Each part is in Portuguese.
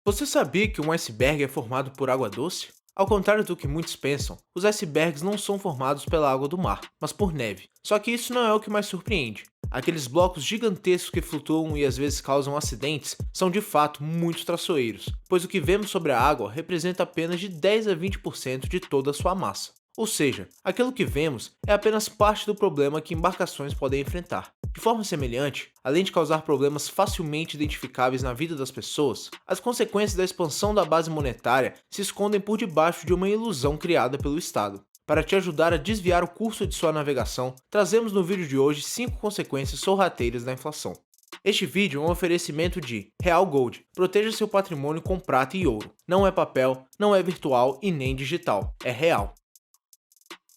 Você sabia que um iceberg é formado por água doce? Ao contrário do que muitos pensam, os icebergs não são formados pela água do mar, mas por neve. Só que isso não é o que mais surpreende. Aqueles blocos gigantescos que flutuam e às vezes causam acidentes são de fato muito traiçoeiros, pois o que vemos sobre a água representa apenas de 10 a 20% de toda a sua massa. Ou seja, aquilo que vemos é apenas parte do problema que embarcações podem enfrentar. De forma semelhante, além de causar problemas facilmente identificáveis na vida das pessoas, as consequências da expansão da base monetária se escondem por debaixo de uma ilusão criada pelo Estado. Para te ajudar a desviar o curso de sua navegação, trazemos no vídeo de hoje 5 consequências sorrateiras da inflação. Este vídeo é um oferecimento de Real Gold. Proteja seu patrimônio com prata e ouro. Não é papel, não é virtual e nem digital. É real.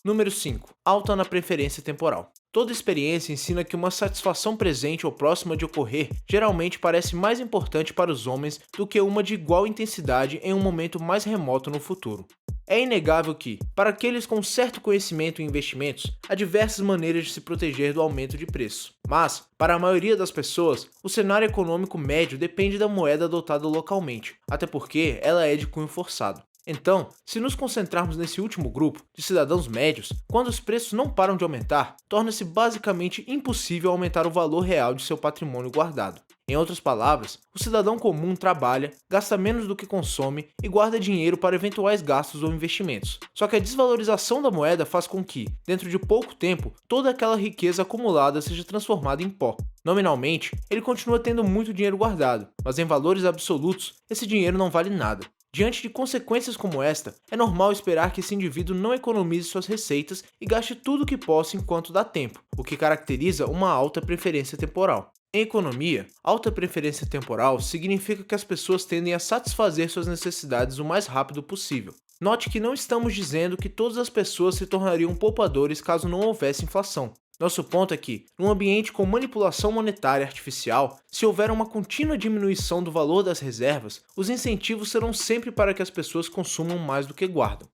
Número 5. Alta na preferência temporal. Toda experiência ensina que uma satisfação presente ou próxima de ocorrer geralmente parece mais importante para os homens do que uma de igual intensidade em um momento mais remoto no futuro. É inegável que, para aqueles com certo conhecimento em investimentos, há diversas maneiras de se proteger do aumento de preço. Mas, para a maioria das pessoas, o cenário econômico médio depende da moeda adotada localmente, até porque ela é de cunho forçado. Então, se nos concentrarmos nesse último grupo, de cidadãos médios, quando os preços não param de aumentar, torna-se basicamente impossível aumentar o valor real de seu patrimônio guardado. Em outras palavras, o cidadão comum trabalha, gasta menos do que consome e guarda dinheiro para eventuais gastos ou investimentos. Só que a desvalorização da moeda faz com que, dentro de pouco tempo, toda aquela riqueza acumulada seja transformada em pó. Nominalmente, ele continua tendo muito dinheiro guardado, mas em valores absolutos, esse dinheiro não vale nada. Diante de consequências como esta, é normal esperar que esse indivíduo não economize suas receitas e gaste tudo o que possa enquanto dá tempo, o que caracteriza uma alta preferência temporal. Em economia, alta preferência temporal significa que as pessoas tendem a satisfazer suas necessidades o mais rápido possível. Note que não estamos dizendo que todas as pessoas se tornariam poupadores caso não houvesse inflação. Nosso ponto é que, num ambiente com manipulação monetária artificial, se houver uma contínua diminuição do valor das reservas, os incentivos serão sempre para que as pessoas consumam mais do que guardam.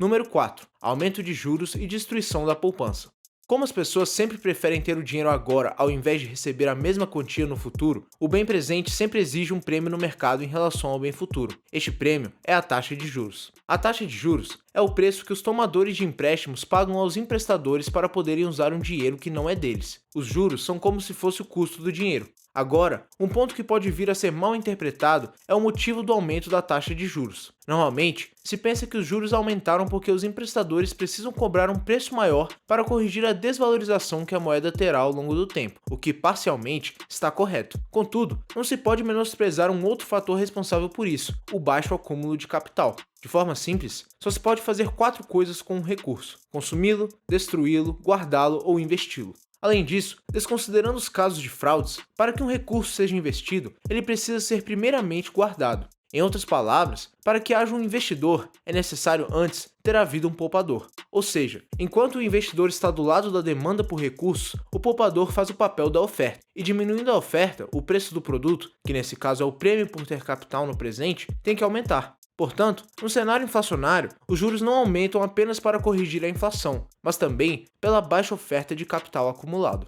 Número 4. Aumento de juros e destruição da poupança. Como as pessoas sempre preferem ter o dinheiro agora ao invés de receber a mesma quantia no futuro, o bem presente sempre exige um prêmio no mercado em relação ao bem futuro. Este prêmio é a taxa de juros. A taxa de juros é o preço que os tomadores de empréstimos pagam aos emprestadores para poderem usar um dinheiro que não é deles. Os juros são como se fosse o custo do dinheiro. Agora, um ponto que pode vir a ser mal interpretado é o motivo do aumento da taxa de juros. Normalmente, se pensa que os juros aumentaram porque os emprestadores precisam cobrar um preço maior para corrigir a desvalorização que a moeda terá ao longo do tempo, o que parcialmente está correto. Contudo, não se pode menosprezar um outro fator responsável por isso, o baixo acúmulo de capital. De forma simples, só se pode fazer 4 coisas com um recurso: consumi-lo, destruí-lo, guardá-lo ou investi-lo. Além disso, desconsiderando os casos de fraudes, para que um recurso seja investido, ele precisa ser primeiramente guardado. Em outras palavras, para que haja um investidor, é necessário antes ter havido um poupador. Ou seja, enquanto o investidor está do lado da demanda por recursos, o poupador faz o papel da oferta. E diminuindo a oferta, o preço do produto, que nesse caso é o prêmio por ter capital no presente, tem que aumentar. Portanto, no cenário inflacionário, os juros não aumentam apenas para corrigir a inflação, mas também pela baixa oferta de capital acumulado.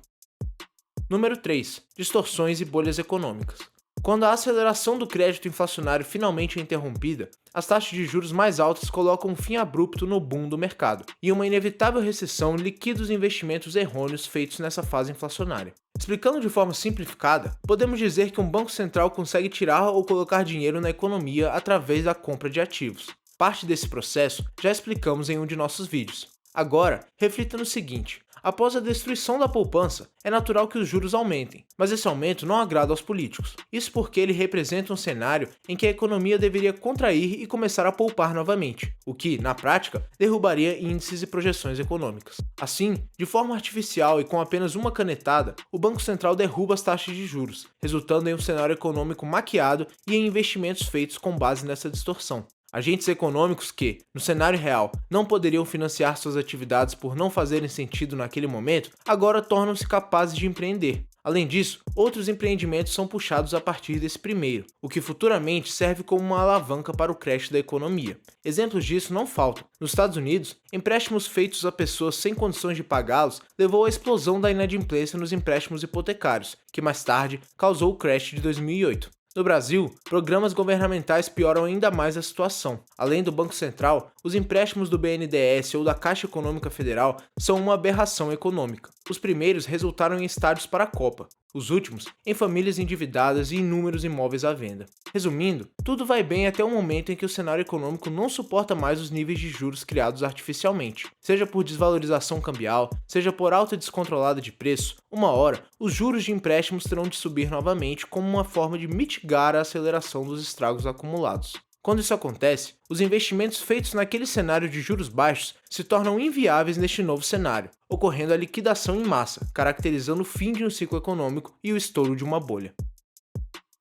Número 3. Distorções e bolhas econômicas. Quando a aceleração do crédito inflacionário finalmente é interrompida, as taxas de juros mais altas colocam um fim abrupto no boom do mercado, e uma inevitável recessão liquida os investimentos errôneos feitos nessa fase inflacionária. Explicando de forma simplificada, podemos dizer que um banco central consegue tirar ou colocar dinheiro na economia através da compra de ativos. Parte desse processo já explicamos em um de nossos vídeos. Agora, reflita no seguinte: após a destruição da poupança, é natural que os juros aumentem, mas esse aumento não agrada aos políticos. Isso porque ele representa um cenário em que a economia deveria contrair e começar a poupar novamente, o que, na prática, derrubaria índices e projeções econômicas. Assim, de forma artificial e com apenas uma canetada, o Banco Central derruba as taxas de juros, resultando em um cenário econômico maquiado e em investimentos feitos com base nessa distorção. Agentes econômicos que, no cenário real, não poderiam financiar suas atividades por não fazerem sentido naquele momento, agora tornam-se capazes de empreender. Além disso, outros empreendimentos são puxados a partir desse primeiro, o que futuramente serve como uma alavanca para o crash da economia. Exemplos disso não faltam. Nos Estados Unidos, empréstimos feitos a pessoas sem condições de pagá-los levou à explosão da inadimplência nos empréstimos hipotecários, que mais tarde causou o crash de 2008. No Brasil, programas governamentais pioram ainda mais a situação. Além do Banco Central, os empréstimos do BNDES ou da Caixa Econômica Federal são uma aberração econômica. Os primeiros resultaram em estádios para a Copa, os últimos em famílias endividadas e inúmeros imóveis à venda. Resumindo, tudo vai bem até o momento em que o cenário econômico não suporta mais os níveis de juros criados artificialmente. Seja por desvalorização cambial, seja por alta descontrolada de preço, uma hora, os juros de empréstimos terão de subir novamente como uma forma de mitigar a aceleração dos estragos acumulados. Quando isso acontece, os investimentos feitos naquele cenário de juros baixos se tornam inviáveis neste novo cenário, ocorrendo a liquidação em massa, caracterizando o fim de um ciclo econômico e o estouro de uma bolha.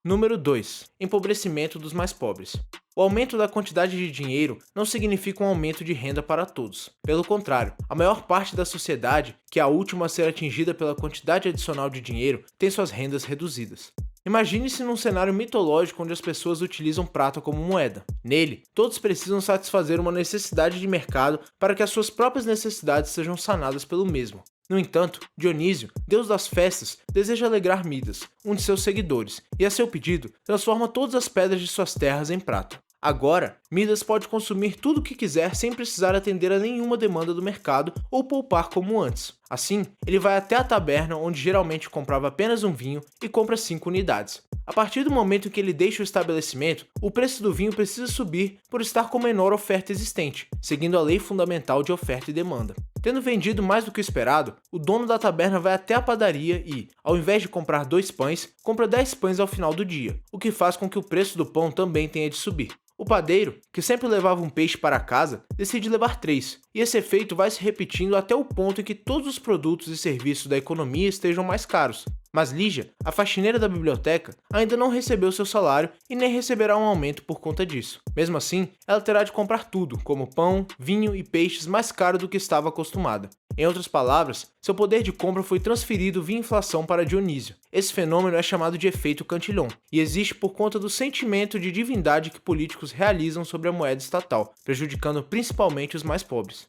Número 2. Empobrecimento dos mais pobres. O aumento da quantidade de dinheiro não significa um aumento de renda para todos. Pelo contrário, a maior parte da sociedade, que é a última a ser atingida pela quantidade adicional de dinheiro, tem suas rendas reduzidas. Imagine-se num cenário mitológico onde as pessoas utilizam prata como moeda. Nele, todos precisam satisfazer uma necessidade de mercado para que as suas próprias necessidades sejam sanadas pelo mesmo. No entanto, Dionísio, deus das festas, deseja alegrar Midas, um de seus seguidores, e a seu pedido, transforma todas as pedras de suas terras em prata. Agora, Midas pode consumir tudo o que quiser sem precisar atender a nenhuma demanda do mercado ou poupar como antes. Assim, ele vai até a taberna onde geralmente comprava apenas um vinho e compra 5 unidades. A partir do momento em que ele deixa o estabelecimento, o preço do vinho precisa subir por estar com menor oferta existente, seguindo a lei fundamental de oferta e demanda. Tendo vendido mais do que o esperado, o dono da taberna vai até a padaria e, ao invés de comprar 2 pães, compra 10 pães ao final do dia, o que faz com que o preço do pão também tenha de subir. O padeiro, que sempre levava um peixe para casa, decide levar 3, e esse efeito vai se repetindo até o ponto em que todos os produtos e serviços da economia estejam mais caros. Mas Lígia, a faxineira da biblioteca, ainda não recebeu seu salário e nem receberá um aumento por conta disso. Mesmo assim, ela terá de comprar tudo, como pão, vinho e peixes mais caro do que estava acostumada. Em outras palavras, seu poder de compra foi transferido via inflação para Dionísio. Esse fenômeno é chamado de efeito Cantillon e existe por conta do sentimento de divindade que políticos realizam sobre a moeda estatal, prejudicando principalmente os mais pobres.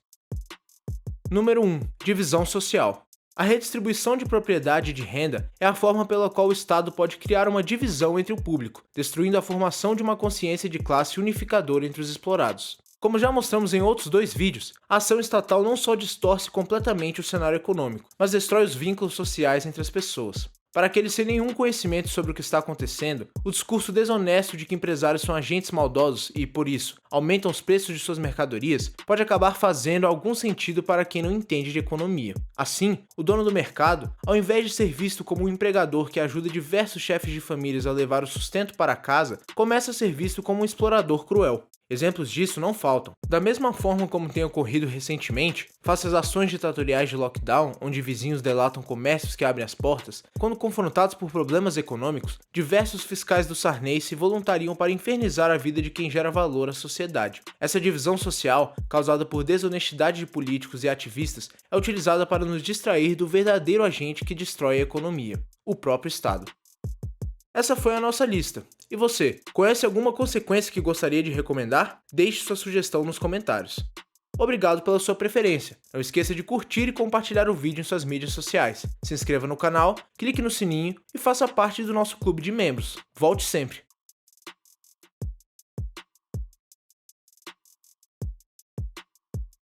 Número 1. Divisão social. A redistribuição de propriedade e de renda é a forma pela qual o Estado pode criar uma divisão entre o público, destruindo a formação de uma consciência de classe unificadora entre os explorados. Como já mostramos em outros 2 vídeos, a ação estatal não só distorce completamente o cenário econômico, mas destrói os vínculos sociais entre as pessoas. Para aqueles sem nenhum conhecimento sobre o que está acontecendo, o discurso desonesto de que empresários são agentes maldosos e, por isso, aumentam os preços de suas mercadorias pode acabar fazendo algum sentido para quem não entende de economia. Assim, o dono do mercado, ao invés de ser visto como um empregador que ajuda diversos chefes de famílias a levar o sustento para casa, começa a ser visto como um explorador cruel. Exemplos disso não faltam. Da mesma forma como tem ocorrido recentemente, face às ações ditatoriais de lockdown, onde vizinhos delatam comércios que abrem as portas, quando confrontados por problemas econômicos, diversos fiscais do Sarney se voluntariam para infernizar a vida de quem gera valor à sociedade. Essa divisão social, causada por desonestidade de políticos e ativistas, é utilizada para nos distrair do verdadeiro agente que destrói a economia, o próprio Estado. Essa foi a nossa lista. E você, conhece alguma consequência que gostaria de recomendar? Deixe sua sugestão nos comentários. Obrigado pela sua preferência. Não esqueça de curtir e compartilhar o vídeo em suas mídias sociais. Se inscreva no canal, clique no sininho e faça parte do nosso clube de membros. Volte sempre!